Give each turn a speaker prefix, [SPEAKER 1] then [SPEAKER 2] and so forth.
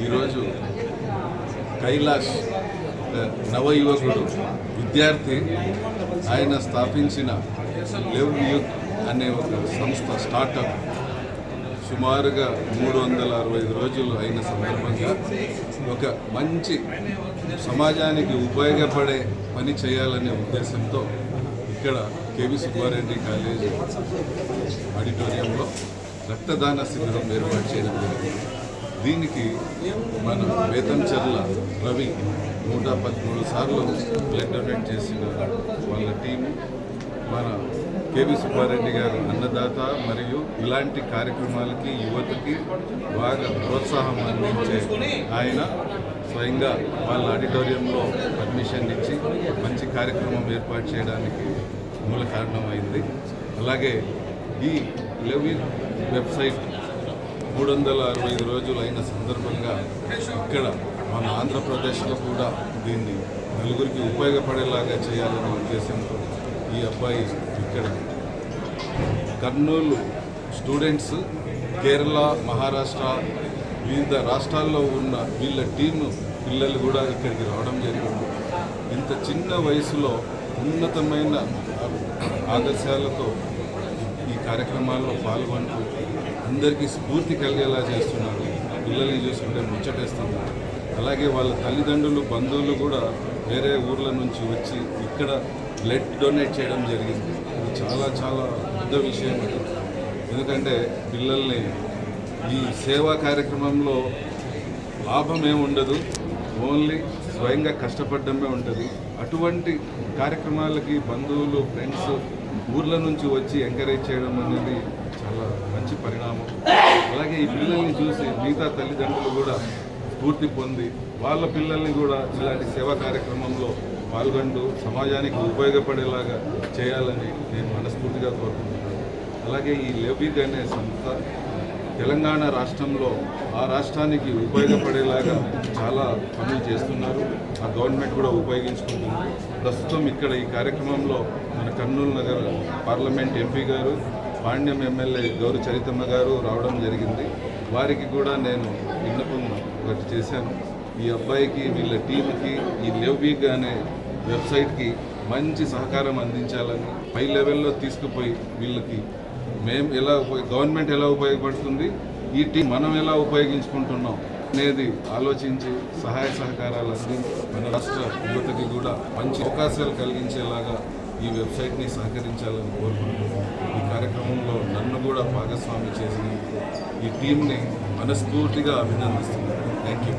[SPEAKER 1] ఈరోజు కైలాష్ నవయువకుడు విద్యార్థి ఆయన స్థాపించిన లెవ్ యూత్ అనే ఒక సంస్థ స్టార్టప్ సుమారుగా 365 రోజులు అయిన సందర్భంగా ఒక మంచి సమాజానికి ఉపయోగపడే పని చేయాలనే ఉద్దేశంతో ఇక్కడ కేవి సుబ్బారెడ్డి కాలేజ్ ఆడిటోరియంలో రక్తదాన శిబిరం ఏర్పాటు చేయడం జరిగింది. దీనికి మన బేతంచెర్ల రవి 113 సార్లు బ్లడ్ డొనేట్ చేసిన వాళ్ళ టీము, మన కేవి సుబ్బారెడ్డి గారు అన్నదాత మరియు ఇలాంటి కార్యక్రమాలకి యువతకి బాగా ప్రోత్సాహం అందించే ఆయన స్వయంగా వాళ్ళ ఆడిటోరియంలో పర్మిషన్ ఇచ్చి మంచి కార్యక్రమం ఏర్పాటు చేయడానికి మూల కారణమైంది. అలాగే ఈ లెవ్ వెబ్సైట్ 365 రోజులు అయిన సందర్భంగా ఇక్కడ మన ఆంధ్రప్రదేశ్లో కూడా దీన్ని నలుగురికి ఉపయోగపడేలాగా చేయాలనే ఉద్దేశంతో ఈ అబ్బాయి ఇక్కడ కర్నూలు స్టూడెంట్స్, కేరళ, మహారాష్ట్ర వివిధ రాష్ట్రాల్లో ఉన్న వీళ్ళ టీము పిల్లలు కూడా ఇక్కడికి రావడం జరిగింది. ఇంత చిన్న వయసులో ఉన్నతమైన ఆదర్శాలతో ఈ కార్యక్రమాల్లో పాల్గొంటూ అందరికీ స్ఫూర్తి కలిగేలా చేస్తున్నారు. పిల్లల్ని చూస్తుంటే ముచ్చటేస్తున్నారు. అలాగే వాళ్ళ తల్లిదండ్రులు, బంధువులు కూడా వేరే ఊర్ల నుంచి వచ్చి ఇక్కడ బ్లడ్ డొనేట్ చేయడం జరిగింది. ఇది చాలా చాలా పెద్ద విషయం అది. ఎందుకంటే పిల్లల్ని ఈ సేవా కార్యక్రమంలో లాభం ఏముండదు, ఓన్లీ స్వయంగా కష్టపడడమే ఉంటుంది. అటువంటి కార్యక్రమాలకి బంధువులు, ఫ్రెండ్స్ ఊర్ల నుంచి వచ్చి ఎంకరేజ్ చేయడం అనేది చాలా మంచి పరిణామం. అలాగే ఈ పిల్లల్ని చూసి మిగతా తల్లిదండ్రులు కూడా స్ఫూర్తి పొంది వాళ్ళ పిల్లల్ని కూడా ఇలాంటి సేవా కార్యక్రమంలో పాల్గొంటూ సమాజానికి ఉపయోగపడేలాగా చేయాలని నేను మనస్ఫూర్తిగా కోరుకుంటున్నాను. అలాగే ఈ లెవ్ అనే సంస్థ తెలంగాణ రాష్ట్రంలో ఆ రాష్ట్రానికి ఉపయోగపడేలాగా చాలా పనులు చేస్తున్నారు. ఆ గవర్నమెంట్ కూడా ఉపయోగించుకుంటుంది. ప్రస్తుతం ఇక్కడ ఈ కార్యక్రమంలో మన కర్నూలు నగర పార్లమెంట్ ఎంపీ గారు, పాండ్యం ఎమ్మెల్యే గౌరు చరితమ్మ గారు రావడం జరిగింది. వారికి కూడా నేను విన్నపం ఒకటి చేశాను. ఈ అబ్బాయికి, వీళ్ళ టీంకి ఈ లెవ్ అనే వెబ్సైట్కి మంచి సహకారం అందించాలని, పై లెవెల్లో తీసుకుపోయి వీళ్ళకి మేము ఎలా గవర్నమెంట్ ఎలా ఉపయోగపడుతుంది, ఈ టీం మనం ఎలా ఉపయోగించుకుంటున్నాం అనేది ఆలోచించి సహాయ సహకారాలు అందించి మన రాష్ట్ర యువతకి కూడా మంచి అవకాశాలు కలిగించేలాగా ఈ వెబ్సైట్ని సహకరించాలని కోరుకుంటున్నాను. ఈ కార్యక్రమంలో నన్ను కూడా భాగస్వామి చేసినందుకు ఈ టీంని మనస్ఫూర్తిగా అభినందిస్తున్నాను. Thank you.